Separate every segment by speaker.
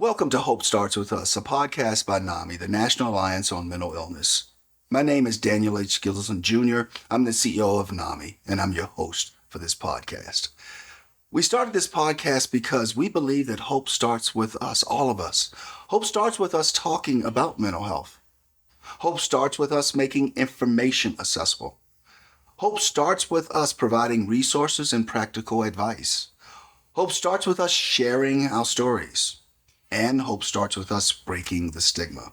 Speaker 1: Welcome to Hope Starts With Us, a podcast by NAMI, the National Alliance on Mental Illness. My name is Daniel H. Gillison Jr. I'm the CEO of NAMI, and I'm your host for this podcast. We started this podcast because we believe that hope starts with us, all of us. Hope starts with us talking about mental health. Hope starts with us making information accessible. Hope starts with us providing resources and practical advice. Hope starts with us sharing our stories. And hope starts with us breaking the stigma.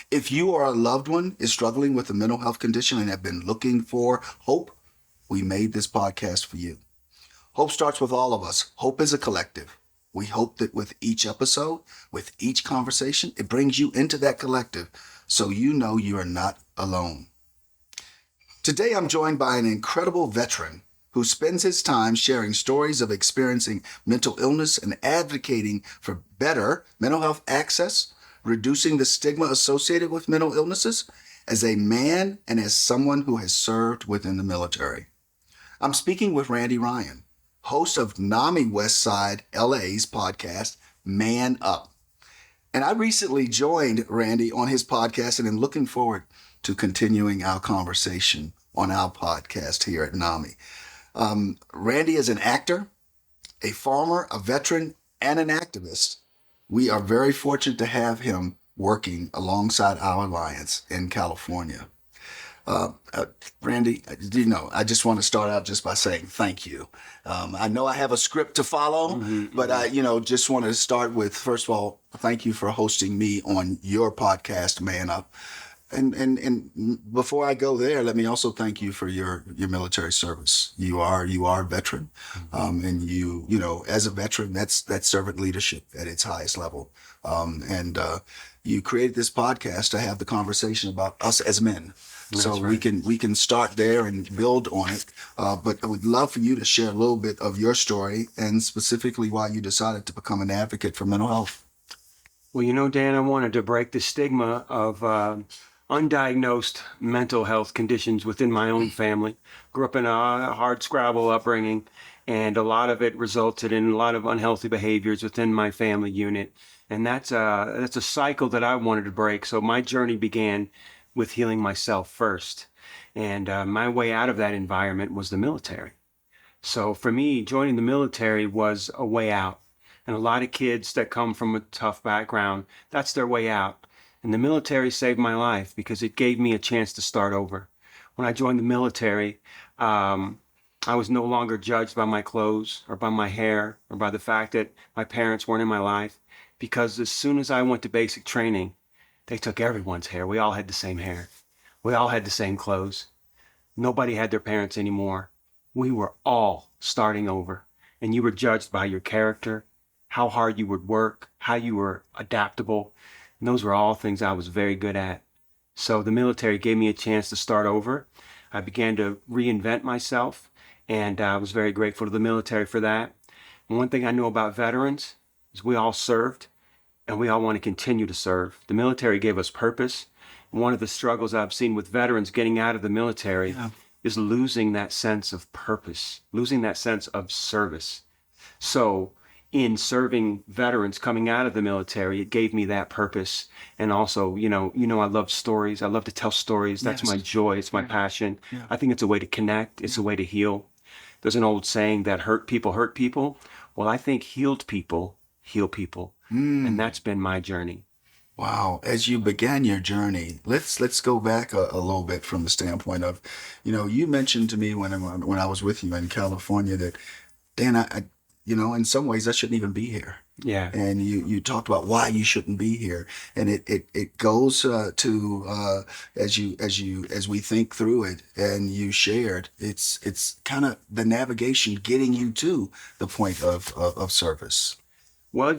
Speaker 1: If you or a loved one is struggling with a mental health condition and have been looking for hope, we made this podcast for you. Hope starts with all of us. Hope is a collective. We hope that with each episode, with each conversation, it brings you into that collective so you know you are not alone. Today, I'm joined by an incredible veteran who spends his time sharing stories of experiencing mental illness and advocating for better mental health access, reducing the stigma associated with mental illnesses, as a man and as someone who has served within the military. I'm speaking with Randy Ryan, host of NAMI Westside LA's podcast, Man Up. And I recently joined Randy on his podcast and am looking forward to continuing our conversation on our podcast here at NAMI. Randy is an actor, a farmer, a veteran, and an activist. We are very fortunate to have him working alongside our alliance in California. Randy, I just want to start out just by saying thank you. I know I have a script to follow, but I, just want to start with, first of all, thank you for hosting me on your podcast, Man Up. And before I go there, let me also thank you for your military service. You are a veteran, and you as a veteran, that's servant leadership at its highest level. You created this podcast to have the conversation about us as men. That's so right. we can start there and build on it. But I would love for you to share a little bit of your story and specifically why you decided to become an advocate for mental health.
Speaker 2: Well, Dan, I wanted to break the stigma of undiagnosed mental health conditions within my own family. Grew up in a hard scrabble upbringing, and a lot of it resulted in a lot of unhealthy behaviors within my family unit. And that's a cycle that I wanted to break. So my journey began with healing myself first. And my way out of that environment was the military. So for me, joining the military was a way out. And a lot of kids that come from a tough background, that's their way out. And the military saved my life because it gave me a chance to start over. When I joined the military, I was no longer judged by my clothes or by my hair or by the fact that my parents weren't in my life. Because as soon as I went to basic training, they took everyone's hair. We all had the same hair. We all had the same clothes. Nobody had their parents anymore. We were all starting over. And you were judged by your character, how hard you would work, how you were adaptable. And those were all things I was very good at. So the military gave me a chance to start over. I began to reinvent myself, and I was very grateful to the military for that. And one thing I know about veterans is we all served, and we all want to continue to serve. The military gave us purpose. And one of the struggles I've seen with veterans getting out of the military is losing that sense of purpose, losing that sense of service. So in serving veterans coming out of the military, it gave me that purpose. And also, I love stories. I love to tell stories. That's my joy. It's my passion. Yeah. I think it's a way to connect. It's a way to heal. There's an old saying that hurt people hurt people. Well, I think healed people heal people. And that's been my journey.
Speaker 1: Wow. As you began your journey, let's go back a little bit from the standpoint of, you mentioned to me when I was with you in California that, Dan, in some ways I shouldn't even be here.
Speaker 2: Yeah.
Speaker 1: And you talked about why you shouldn't be here. And it goes to as we think through it and you shared, it's kind of the navigation getting you to the point of service.
Speaker 2: Well,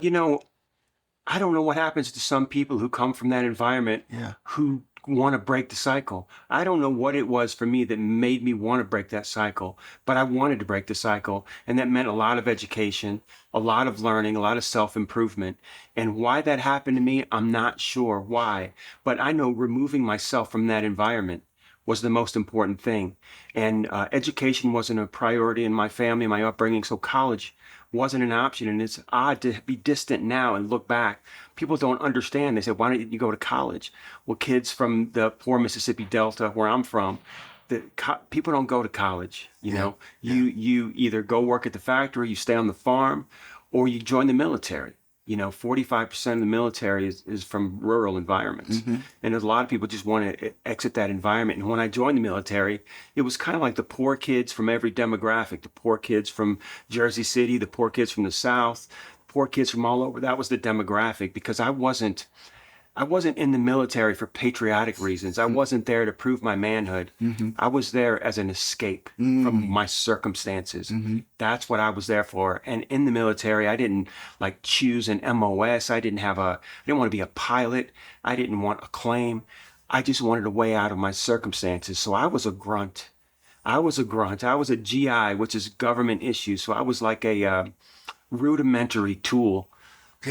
Speaker 2: I don't know what happens to some people who come from that environment who want to break the cycle. I don't know what it was for me that made me want to break that cycle, but I wanted to break the cycle. And that meant a lot of education, a lot of learning, a lot of self-improvement. And why that happened to me, I'm not sure why, but I know removing myself from that environment was the most important thing. And education wasn't a priority in my family, my upbringing. So college wasn't an option. And it's odd to be distant now and look back. People don't understand. They say, why didn't you go to college? Well, kids from the poor Mississippi Delta, where I'm from, people don't go to college. You know, you either go work at the factory, you stay on the farm, or you join the military. You know, 45% of the military is from rural environments. And there's a lot of people just want to exit that environment. And when I joined the military, it was kind of like the poor kids from every demographic, the poor kids from Jersey City, the poor kids from the South, poor kids from all over. That was the demographic, because I wasn't in the military for patriotic reasons. I wasn't there to prove my manhood. I was there as an escape from my circumstances. That's what I was there for. And in the military, I didn't like choose an MOS. I didn't want to be a pilot. I didn't want a claim. I just wanted a way out of my circumstances. So I was a grunt. I was a GI, which is government issue. So I was like a rudimentary tool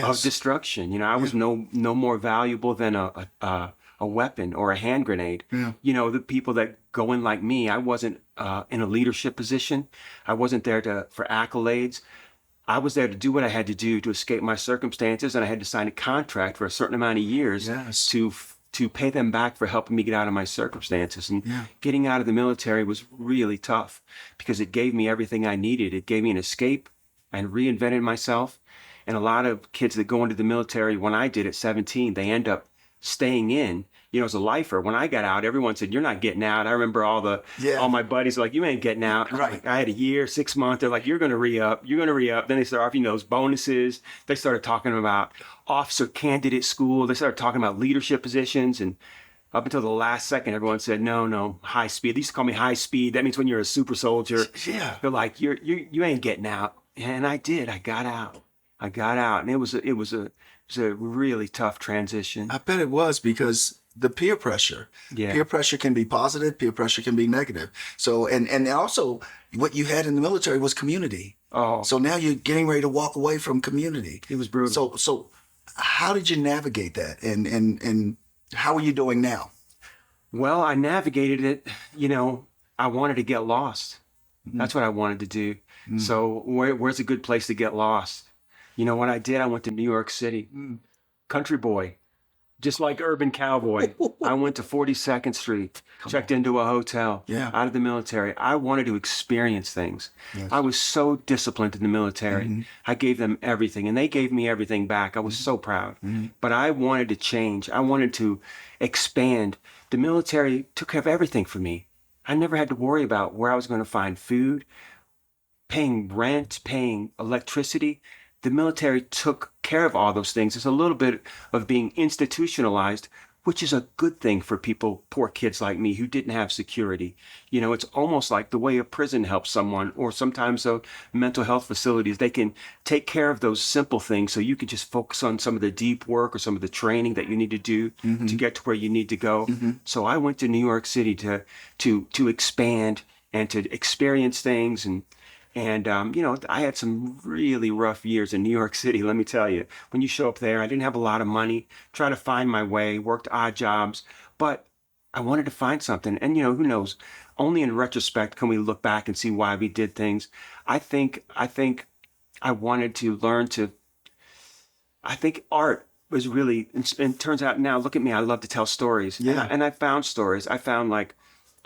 Speaker 2: of destruction. You know, I was no more valuable than a weapon or a hand grenade. You know, the people that go in like me, I wasn't in a leadership position. I wasn't there for accolades. I was there to do what I had to do to escape my circumstances, and I had to sign a contract for a certain amount of years to pay them back for helping me get out of my circumstances. And getting out of the military was really tough, because it gave me everything I needed. It gave me an escape. I reinvented myself. And a lot of kids that go into the military, when I did at 17, they end up staying in. You know, as a lifer, when I got out, everyone said, "You're not getting out." I remember all my buddies were like, "You ain't getting out."
Speaker 1: Right.
Speaker 2: Like, I had a year, 6 months. They're like, "You're going to re-up. You're going to re-up." Then they started offering those bonuses. They started talking about officer candidate school. They started talking about leadership positions. And up until the last second, everyone said, no, high speed. They used to call me high speed. That means when you're a super soldier.
Speaker 1: Yeah.
Speaker 2: They're like, you ain't getting out. And I did. I got out. And it was a really tough transition.
Speaker 1: I bet it was, because the peer pressure. Peer pressure can be positive, peer pressure can be negative. So, and also what you had in the military was community.
Speaker 2: Oh.
Speaker 1: So now you're getting ready to walk away from community.
Speaker 2: It was brutal.
Speaker 1: So how did you navigate that? And how are you doing now?
Speaker 2: Well, I navigated it. You know, I wanted to get lost. That's what I wanted to do. So where's a good place to get lost? You know what I did? I went to New York City. Country boy, just like urban cowboy. I went to 42nd Street, checked into a hotel, out of the military. I wanted to experience things. I was so disciplined in the military. I gave them everything, and they gave me everything back. I was so proud. But I wanted to change. I wanted to expand. The military took care of everything for me. I never had to worry about where I was going to find food, paying rent, paying electricity. The military took care of all those things. It's a little bit of being institutionalized, which is a good thing for people, poor kids like me, who didn't have security. You know, it's almost like the way a prison helps someone, or sometimes mental health facilities. They can take care of those simple things so you can just focus on some of the deep work or some of the training that you need to do to get to where you need to go. So I went to New York City to expand and to experience things. And you know, I had some really rough years in New York City, let me tell you. When you show up there, I didn't have a lot of money, trying to find my way, worked odd jobs, but I wanted to find something. And, you know, who knows? Only in retrospect can we look back and see why we did things. I think I wanted to learn to, I think art was really, and it turns out now, look at me, I love to tell stories. And I found stories. I found like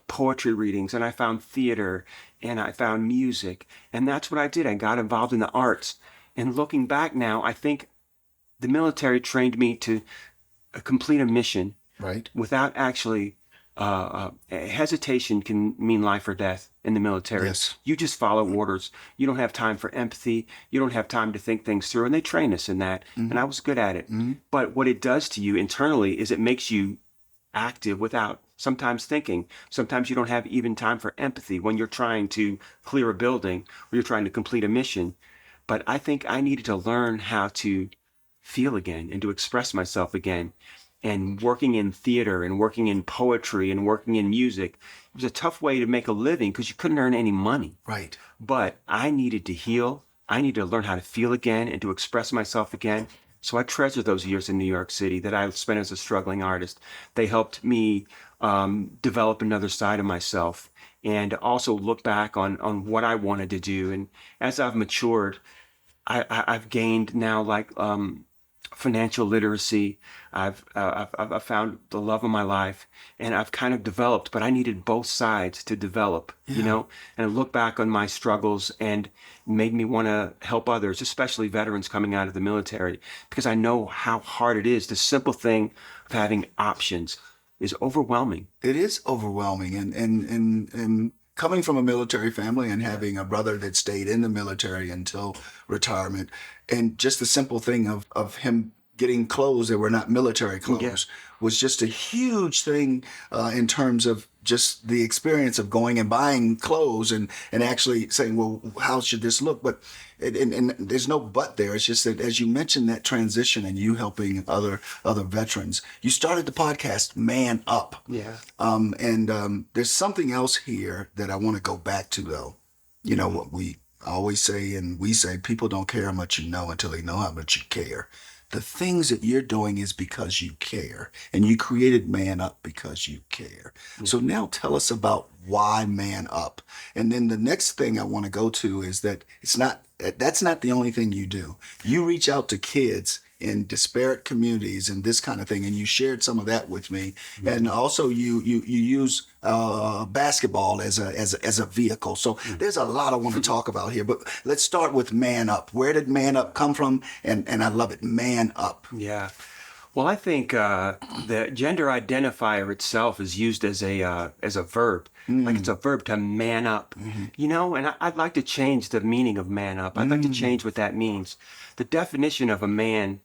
Speaker 2: poetry readings, and I found theater, and I found music. And that's what I did. I got involved in the arts. And looking back now, I think the military trained me to complete a mission without actually hesitation can mean life or death in the military. You just follow orders. You don't have time for empathy. You don't have time to think things through. And they train us in that. And I was good at it. But what it does to you internally is it makes you active without sometimes thinking. Sometimes you don't have even time for empathy when you're trying to clear a building or you're trying to complete a mission. But I think I needed to learn how to feel again and to express myself again. And working in theater and working in poetry and working in music, it was a tough way to make a living because you couldn't earn any money. But I needed to heal. I needed to learn how to feel again and to express myself again. So I treasure those years in New York City that I spent as a struggling artist. They helped me develop another side of myself and also look back on what I wanted to do. And as I've matured, I've gained now like financial literacy. I've found the love of my life, and I've kind of developed. But I needed both sides to develop, you
Speaker 1: Yeah.
Speaker 2: know. And I look back on my struggles and made me want to help others, especially veterans coming out of the military, because I know how hard it is. The simple thing of having options is overwhelming.
Speaker 1: It is overwhelming, and coming from a military family and having a brother that stayed in the military until retirement, and just the simple thing of him getting clothes that were not military
Speaker 2: Yeah.
Speaker 1: clothes was just a huge thing in terms of just the experience of going and buying clothes and actually saying, well, how should this look? But and there's no but there. It's just that as you mentioned that transition and you helping other veterans, you started the podcast Man Up.
Speaker 2: Yeah.
Speaker 1: And there's something else here that I want to go back to though. You know what we always say, and we say people don't care how much you know until they know how much you care. The things that you're doing is because you care, and you created Man Up because you care. So now tell us about why Man Up. And then the next thing I want to go to is that that's not the only thing you do. You reach out to kids in disparate communities and this kind of thing, and you shared some of that with me. And also you use basketball as a vehicle. So there's a lot I want to talk about here, but let's start with Man Up. Where did Man Up come from? And I love it, Man Up.
Speaker 2: Yeah. Well, I think the gender identifier itself is used as a verb, like it's a verb to man up, you know. And I'd like to change the meaning of man up. I'd like to change what that means. The definition of a man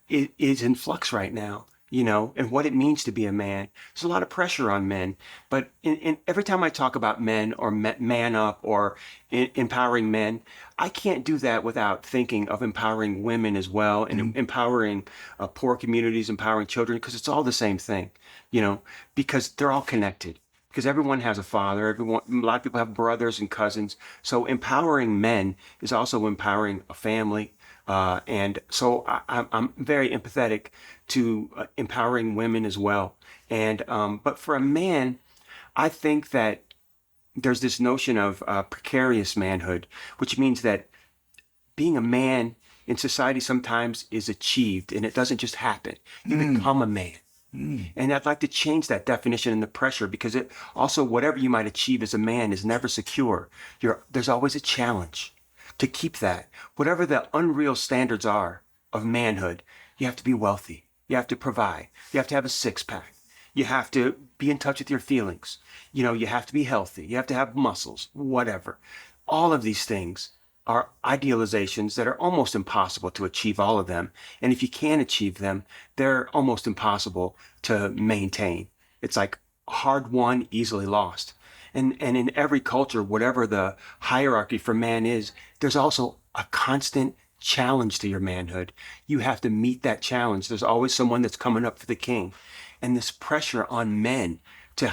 Speaker 2: is in flux right now, you know, and what it means to be a man. There's a lot of pressure on men, but in every time I talk about men or man up or empowering men, I can't do that without thinking of empowering women as well and empowering poor communities, empowering children, because it's all the same thing, you know, because they're all connected. Because everyone has a father, a lot of people have brothers and cousins. So empowering men is also empowering a family. And so I'm very empathetic to empowering women as well. And but for a man, I think that there's this notion of precarious manhood, which means that being a man in society sometimes is achieved and it doesn't just happen. You become a man. And I'd like to change that definition and the pressure because it also, whatever you might achieve as a man is never secure. There's always a challenge to keep that. Whatever the unreal standards are of manhood, you have to be wealthy. You have to provide. You have to have a six pack. You have to be in touch with your feelings. You know, you have to be healthy. You have to have muscles, whatever. All of these things are idealizations that are almost impossible to achieve all of them. And if you can achieve them, they're almost impossible to maintain. It's like hard won, easily lost. And in every culture, whatever the hierarchy for man is, there's also a constant challenge to your manhood. You have to meet that challenge. There's always someone that's coming up for the king. And this pressure on men to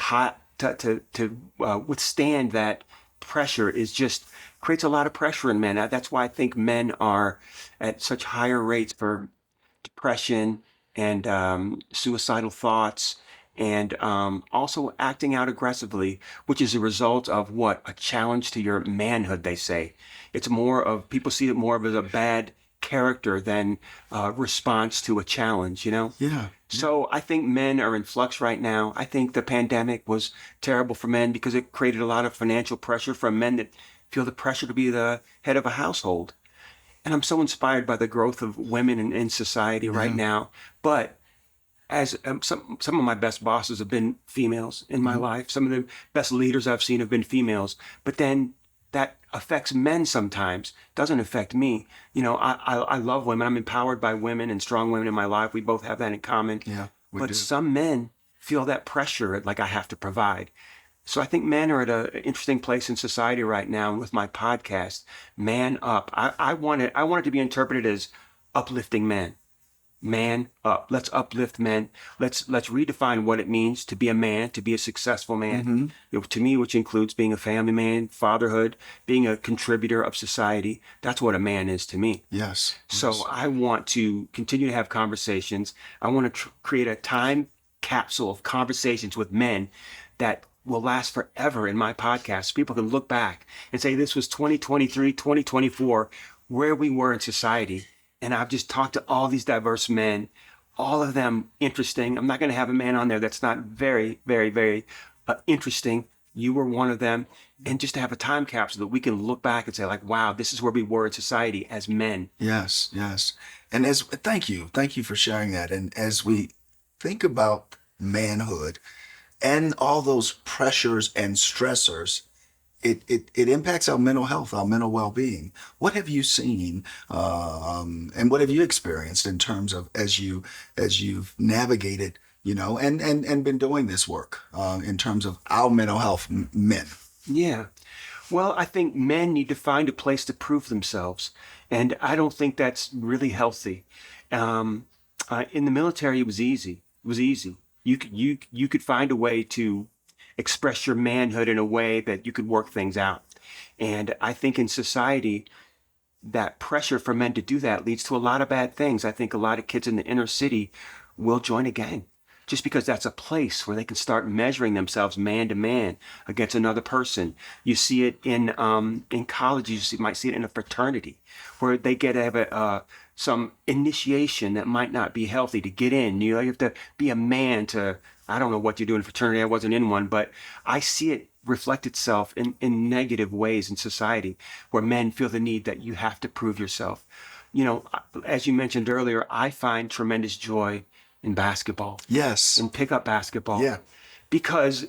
Speaker 2: withstand that pressure is just creates a lot of pressure in men. That's why I think men are at such higher rates for depression and suicidal thoughts and also acting out aggressively, which is a result of what? A challenge to your manhood, they say. It's more of, people see it more of as a bad character than response to a challenge, you know?
Speaker 1: Yeah.
Speaker 2: So I think men are in flux right now. I think the pandemic was terrible for men because it created a lot of financial pressure from men that feel the pressure to be the head of a household. And I'm so inspired by the growth of women in society right now. But as some of my best bosses have been females in my life. Some of the best leaders I've seen have been females. But then that affects men sometimes, doesn't affect me. You know, I love women. I'm empowered by women and strong women in my life. We both have that in common.
Speaker 1: Yeah, we
Speaker 2: But
Speaker 1: do.
Speaker 2: some men feel that pressure, like I have to provide. So I think men are at an interesting place in society right now. And with my podcast, Man Up, I want it to be interpreted as uplifting men. Man up. Let's uplift men. Let's redefine what it means to be a man, to be a successful man. You know, to me, which includes being a family man, fatherhood, being a contributor of society. That's what a man is to me.
Speaker 1: Yes.
Speaker 2: So I want to continue to have conversations. I want to create a time capsule of conversations with men that will last forever in my podcast. People can look back and say, this was 2023, 2024. where we were in society. And I've just talked to all these diverse men, all of them interesting. I'm not going to have a man on there that's not very, very, very interesting. You were one of them. And just to have a time capsule that we can look back and say, like, wow, this is where we were in society as men.
Speaker 1: Yes, yes. And thank you for sharing that. And as we think about manhood and all those pressures and stressors, it impacts our mental health, our mental well-being. What have you seen, and what have you experienced in terms of as you've navigated, and been doing this work, in terms of our mental health, men?
Speaker 2: Yeah. Well, I think men need to find a place to prove themselves. And I don't think that's really healthy. In the military, it was easy. It was easy. You could find a way to express your manhood in a way that you could work things out. And I think in society, that pressure for men to do that leads to a lot of bad things. I think a lot of kids in the inner city will join a gang just because that's a place where they can start measuring themselves man to man against another person. You see it in colleges. You might see it in a fraternity where they get to have some initiation that might not be healthy to get in. You have to be a man to, I don't know what you do in a fraternity. I wasn't in one, but I see it reflect itself in negative ways in society where men feel the need that you have to prove yourself. As you mentioned earlier, I find tremendous joy in basketball.
Speaker 1: Yes.
Speaker 2: In pickup basketball.
Speaker 1: Yeah.
Speaker 2: Because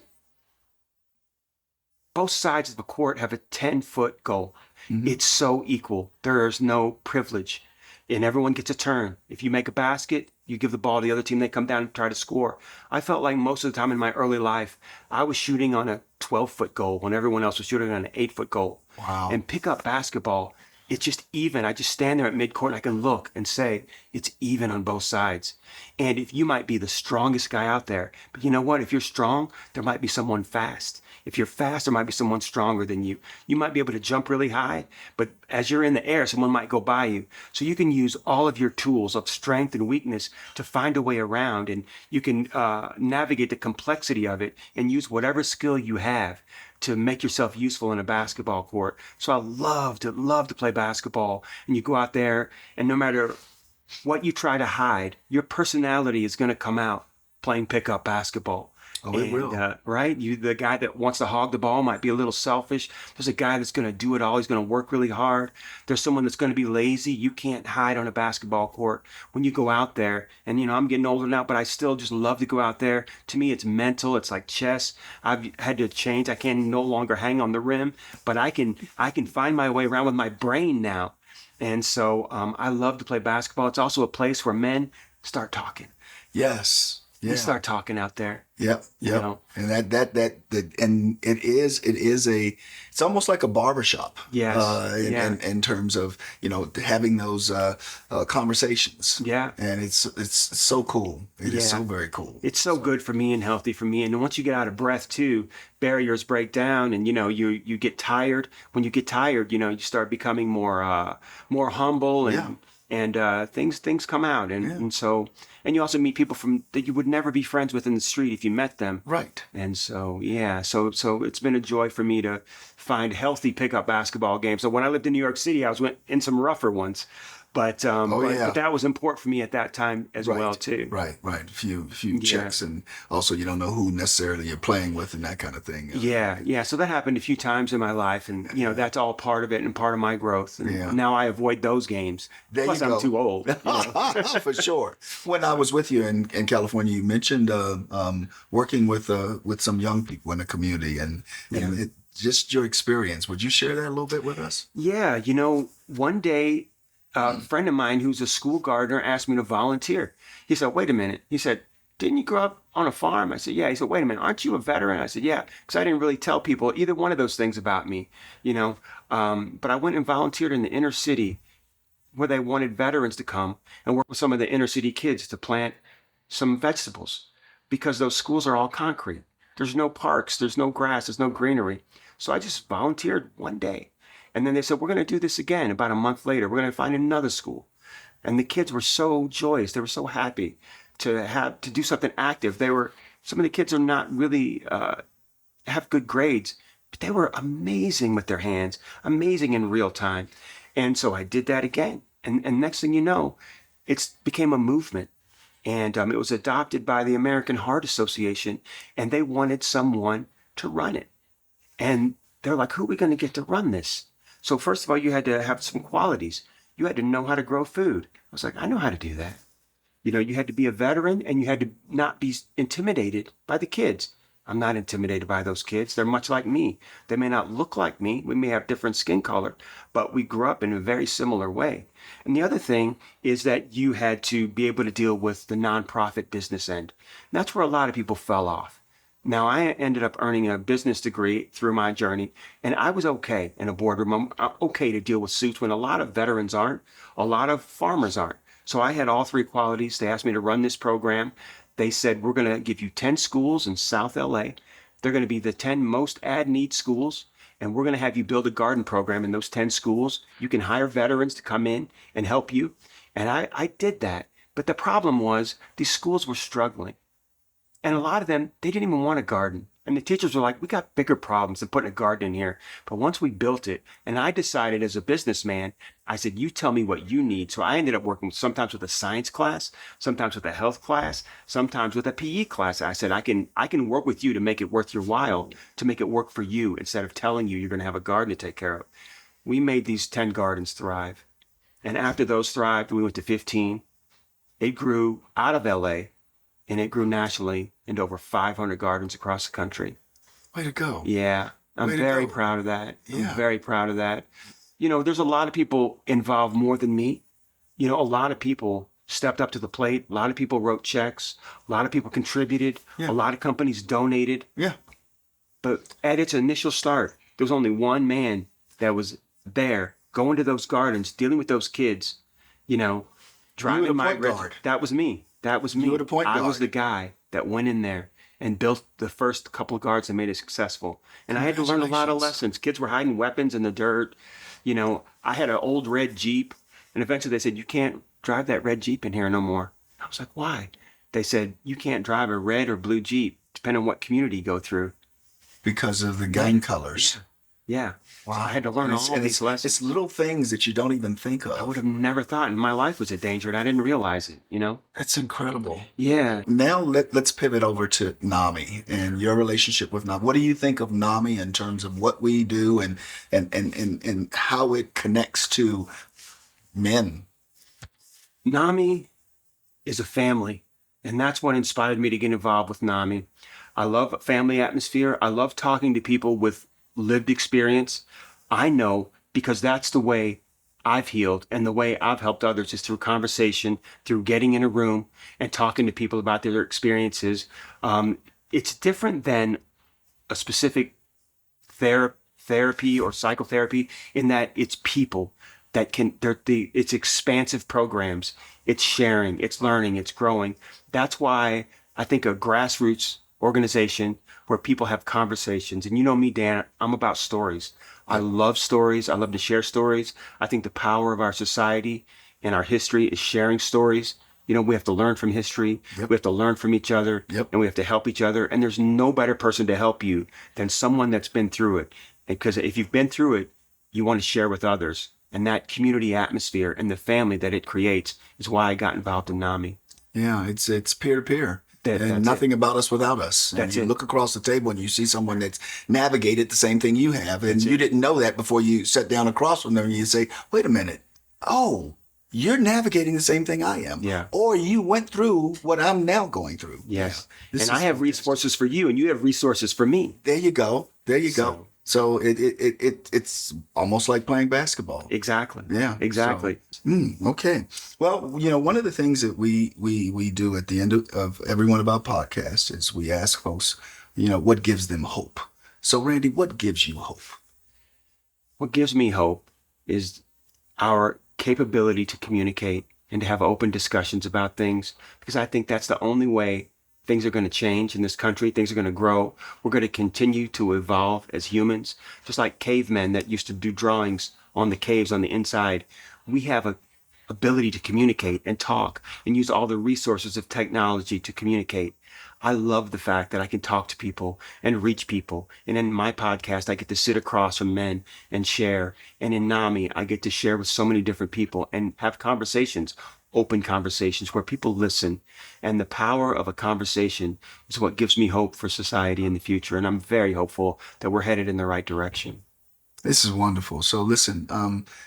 Speaker 2: both sides of the court have a 10-foot goal. Mm-hmm. It's so equal. There's no privilege. And everyone gets a turn. If you make a basket, you give the ball to the other team, they come down and try to score. I felt like most of the time in my early life, I was shooting on a 12-foot goal when everyone else was shooting on an 8-foot goal.
Speaker 1: Wow.
Speaker 2: And pickup basketball, it's just even. I just stand there at midcourt and I can look and say, it's even on both sides. And if you might be the strongest guy out there, but you know what? If you're strong, there might be someone fast. If you're fast, there might be someone stronger than you. You might be able to jump really high, but as you're in the air, someone might go by you. So you can use all of your tools of strength and weakness to find a way around, and you can navigate the complexity of it and use whatever skill you have to make yourself useful in a basketball court. So I love to play basketball. And you go out there, and no matter what you try to hide, your personality is going to come out playing pickup basketball.
Speaker 1: Oh, it will.
Speaker 2: Right? The guy that wants to hog the ball might be a little selfish. There's a guy that's going to do it all. He's going to work really hard. There's someone that's going to be lazy. You can't hide on a basketball court when you go out there. And, I'm getting older now, but I still just love to go out there. To me, it's mental. It's like chess. I've had to change. I can no longer hang on the rim, but I can find my way around with my brain now. And so I love to play basketball. It's also a place where men start talking.
Speaker 1: Yes. Yeah.
Speaker 2: They start talking out there.
Speaker 1: Yep. And and it's almost like a barbershop.
Speaker 2: Yes.
Speaker 1: In terms of, having those conversations.
Speaker 2: Yeah.
Speaker 1: And it's so cool. It is so very cool.
Speaker 2: It's so good for me and healthy for me. And once you get out of breath too, barriers break down, and you get tired. When you get tired, you start becoming more humble, and things come out, and you also meet people that you would never be friends with in the street if you met them.
Speaker 1: Right.
Speaker 2: And so it's been a joy for me to find healthy pickup basketball games. So when I lived in New York City, I went in some rougher ones. But that was important for me at that time as well too.
Speaker 1: Right. A few checks, and also you don't know who necessarily you're playing with and that kind of thing.
Speaker 2: So that happened a few times in my life, and that's all part of it and part of my growth. And now I avoid those games. Plus, I'm too old.
Speaker 1: For sure. When I was with you in California, you mentioned working with some young people in the community, and just your experience. Would you share that a little bit with us?
Speaker 2: Yeah. One day, a friend of mine who's a school gardener asked me to volunteer. He said, wait a minute. He said, didn't you grow up on a farm? I said, yeah. He said, wait a minute. Aren't you a veteran? I said, yeah. Because I didn't really tell people either one of those things about me, But I went and volunteered in the inner city where they wanted veterans to come and work with some of the inner city kids to plant some vegetables because those schools are all concrete. There's no parks. There's no grass. There's no greenery. So I just volunteered one day. And then they said, we're going to do this again. About a month later, we're going to find another school. And the kids were so joyous. They were so happy to do something active. Some of the kids are not really, have good grades, but they were amazing with their hands, amazing in real time. And so I did that again. And next thing you know, it became a movement. And it was adopted by the American Heart Association, and they wanted someone to run it. And they're like, who are we going to get to run this? So first of all, you had to have some qualities. You had to know how to grow food. I was like, I know how to do that. You had to be a veteran, and you had to not be intimidated by the kids. I'm not intimidated by those kids. They're much like me. They may not look like me. We may have different skin color, but we grew up in a very similar way. And the other thing is that you had to be able to deal with the nonprofit business end. And that's where a lot of people fell off. Now, I ended up earning a business degree through my journey, and I was okay in a boardroom. I'm okay to deal with suits when a lot of veterans aren't, a lot of farmers aren't. So I had all three qualities. They asked me to run this program. They said, we're going to give you 10 schools in South LA. They're going to be the 10 most ad-need schools, and we're going to have you build a garden program in those 10 schools. You can hire veterans to come in and help you. And I did that. But the problem was these schools were struggling. And a lot of them, they didn't even want a garden. And the teachers were like, we got bigger problems than putting a garden in here. But once we built it, and I decided as a businessman, I said, you tell me what you need. So I ended up working sometimes with a science class, sometimes with a health class, sometimes with a PE class. I said, I can work with you to make it worth your while, to make it work for you, instead of telling you you're going to have a garden to take care of. We made these 10 gardens thrive. And after those thrived, we went to 15. It grew out of LA, and it grew nationally into over 500 gardens across the country.
Speaker 1: Way to go.
Speaker 2: Yeah, I'm very proud of that.
Speaker 1: Yeah.
Speaker 2: I'm very proud of that. There's a lot of people involved more than me. A lot of people stepped up to the plate. A lot of people wrote checks. A lot of people contributed.
Speaker 1: Yeah.
Speaker 2: A lot of companies donated.
Speaker 1: Yeah.
Speaker 2: But at its initial start, there was only one man that was there, going to those gardens, dealing with those kids, driving my
Speaker 1: guard.
Speaker 2: That was me. That was me.
Speaker 1: You were the point guard.
Speaker 2: I was the guy that went in there and built the first couple of gardens and made it successful. And I had to learn a lot of lessons. Kids were hiding weapons in the dirt. I had an old red Jeep, and eventually they said, you can't drive that red Jeep in here no more. I was like, why? They said, you can't drive a red or blue Jeep, depending on what community you go through.
Speaker 1: Because of the gang colors.
Speaker 2: Yeah.
Speaker 1: Wow.
Speaker 2: So I had to learn all these lessons.
Speaker 1: It's little things that you don't even think of.
Speaker 2: I would have never thought, and my life was a danger, and I didn't realize it,
Speaker 1: That's incredible.
Speaker 2: Yeah.
Speaker 1: Now let's pivot over to NAMI and your relationship with NAMI. What do you think of NAMI in terms of what we do and how it connects to men?
Speaker 2: NAMI is a family, and that's what inspired me to get involved with NAMI. I love family atmosphere. I love talking to people with lived experience. I know, because that's the way I've healed, and the way I've helped others is through conversation, through getting in a room and talking to people about their experiences. It's different than a specific therapy or psychotherapy in that it's people that it's expansive programs. It's sharing, it's learning, it's growing. That's why I think a grassroots organization where people have conversations. And you know me, Dan, I'm about stories. I love stories. I love to share stories. I think the power of our society and our history is sharing stories. We have to learn from history.
Speaker 1: Yep.
Speaker 2: We have to learn from each other.
Speaker 1: Yep.
Speaker 2: And we have to help each other. And there's no better person to help you than someone that's been through it. Because if you've been through it, you want to share with others. And that community atmosphere and the family that it creates is why I got involved in NAMI.
Speaker 1: Yeah, it's peer-to-peer.
Speaker 2: That's
Speaker 1: and nothing about us without us. And you look across the table and you see someone that's navigated the same thing you have. And you didn't know that before you sat down across from them and you say, wait a minute. Oh, you're navigating the same thing I am.
Speaker 2: Yeah.
Speaker 1: Or you went through what I'm now going through.
Speaker 2: Yes. Yeah. And I have resources for you and you have resources for me.
Speaker 1: There you go. There you go. So it's almost like playing basketball.
Speaker 2: Exactly.
Speaker 1: Yeah.
Speaker 2: Exactly.
Speaker 1: So, okay. Well, one of the things that we do at the end of every one of our podcasts is we ask folks, what gives them hope. So, Randy, what gives you hope?
Speaker 2: What gives me hope is our capability to communicate and to have open discussions about things, because I think that's the only way things are going to change in this country. Things are going to grow. We're going to continue to evolve as humans, just like cavemen that used to do drawings on the caves on the inside. We have a ability to communicate and talk and use all the resources of technology to communicate. I love the fact that I can talk to people and reach people. And in my podcast, I get to sit across from men and share. And in NAMI, I get to share with so many different people and have conversations, open conversations where people listen. And the power of a conversation is what gives me hope for society in the future. And I'm very hopeful that we're headed in the right direction.
Speaker 1: This is wonderful. So listen,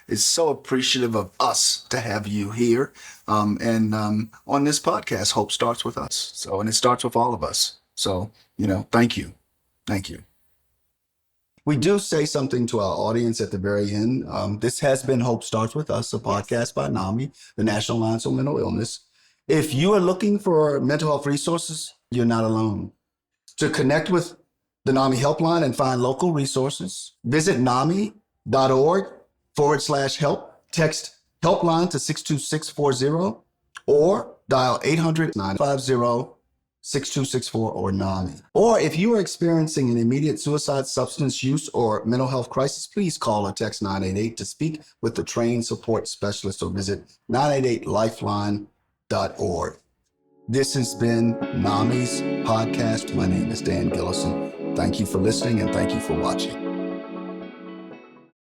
Speaker 1: it's so appreciative of us to have you here. And on this podcast, hope starts with us. So, and it starts with all of us. So, thank you. Thank you. We do say something to our audience at the very end. This has been Hope Starts With Us, a podcast by NAMI, the National Alliance on Mental Illness. If you are looking for mental health resources, you're not alone. To connect with the NAMI HelpLine and find local resources, visit NAMI.org/help. Text HelpLine to 62640 or dial 800-950-6264 or NAMI. Or if you are experiencing an immediate suicide, substance use, or mental health crisis, please call or text 988 to speak with the trained support specialist or visit 988lifeline.org. This has been NAMI's podcast. My name is Dan Gillison. Thank you for listening and thank you for watching.